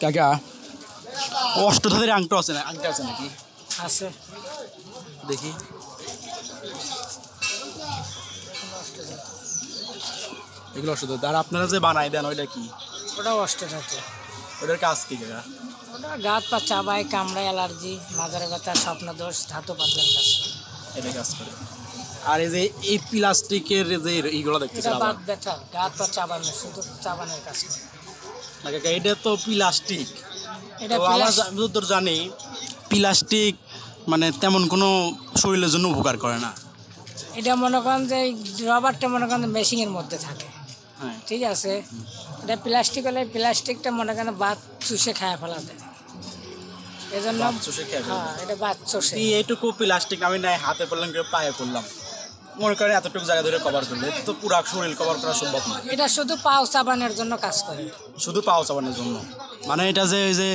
কাকা অষ্টধাদের আংটা আছে না, আংটা আছে নাকি? আছে। দেখি এগুলো অষ্টধাতু। আর আপনারা যে বানাই দেন ওইটা কি? ওটাও অষ্টধাতু। ওটার কাজ কি কাকা? ওটা গাত পা চাবায়, কামড়ায়, অ্যালার্জি, মাজার ব্যথা, স্বপ্নদোষ, ধাতু পাতলার কাজ করে। এটা কাজ করে। আর এই যে এই প্লাস্টিকের যে এইগুলো এটা দেখতেছেন বাত ব্যথা, গাত পা চাবানো, শুধু চাবানোর কাজ করে। না কাকা, এটা তো প্লাস্টিক। এটা তো আমরা যতদূর জানি প্লাস্টিক মানে তেমন কোনো শরীরের জন্য উপকার করে না। এটা মনে করেন যে রবারটা মনে করেন মেশিনের মধ্যে থাকে, হ্যাঁ, ঠিক আছে। এটা প্লাস্টিক হলে প্লাস্টিকটা মনে করেন বাত চুষে খায় ফেলা দেয়, এই জন্য। বাত চুষে খেয়ে ফেলবে। হ্যাঁ, এটা বাত চষে। এইটুকু প্লাস্টিক আমি নাই হাতে পড়লাম কেউ পায়ে পড়লাম, মনে করেন এতটুকু জায়গা ধরে কভার করলে এটা তো পুরো শরীর কভার করা সম্ভব না। এটা শুধু পাও চাবানোর জন্য কাজ করে। শুধু পাও চাবানোর জন্য, মানে এটা যে ওই যে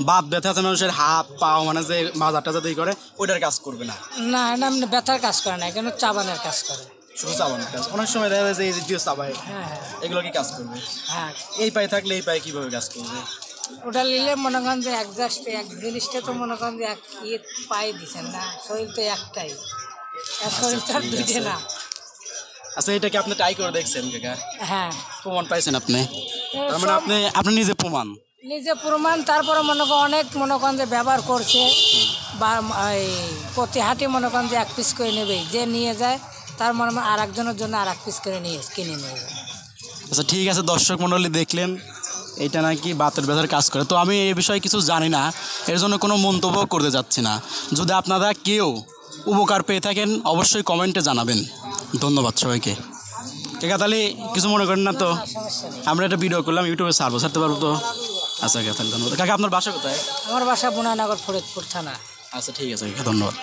বাত ব্যথা আছে মানুষের হাত পাও মানে যে মাজারটা যাতে করে ওইটার কাজ করবে না। না, এটা এমনি ব্যথার কাজ করে না, এখানে চাবানোর কাজ করে। শুধু চাবানোর কাজ। অনেক সময় দেখা যায় যে এই যে চাবায় হ্যাঁ হ্যাঁ এগুলো কি কাজ করবে? হ্যাঁ। এই পায়ে থাকলে এই পায়ে কিভাবে কাজ করবে? ওটা নিলে মনে করেন যে এক জিনিসটা তো মনে করেন যে এক ইয়ে পায়ে দিচ্ছেন না, শরীর তো একটাই, আর শরীর তো আর ঠিক দুইটা আছে। না। আচ্ছা, এটা কি আপনি ট্রাই করে দেখছেন কাকা? হ্যাঁ, প্রমাণ পাইছেন আপনি? তার মানে সব আপনি আপনি নিজে প্রমাণ। নিজে প্রমাণ। তারপরে মনে করেন অনেক মনে করেন যে ব্যবহার করছে, বা এই প্রতি হাটে মনে করেন যে এক পিস করে নেবেই, যে নিয়ে যায় তার মনে হয় আর একজনের জন্য আর এক পিস করে কিনে নিয়ে যায়। আচ্ছা ঠিক আছে, দর্শক মণ্ডলী দেখলেন এইটা নাকি বাতের ব্যথার কাজ করে। তো আমি এই বিষয়ে কিছু জানি না, এর জন্য কোনো মন্তব্য করতে যাচ্ছি না। যদি আপনারা কেউ উপকার পেয়ে থাকেন অবশ্যই কমেন্টে জানাবেন। ধন্যবাদ সবাইকে। কাকা তাহলে কিছু মনে করেন না তো? সমস্যা নেই। আমরা একটা ভিডিও করলাম, ইউটিউবে ছাড়তে পারবো তো? আচ্ছা কাকা, তাহলে ধন্যবাদ। কাকা আপনার বাসা কোথায়? আমার বাসা বুনানগর, ফরিদপুর থানা। আচ্ছা ঠিক আছে কাকা, ধন্যবাদ।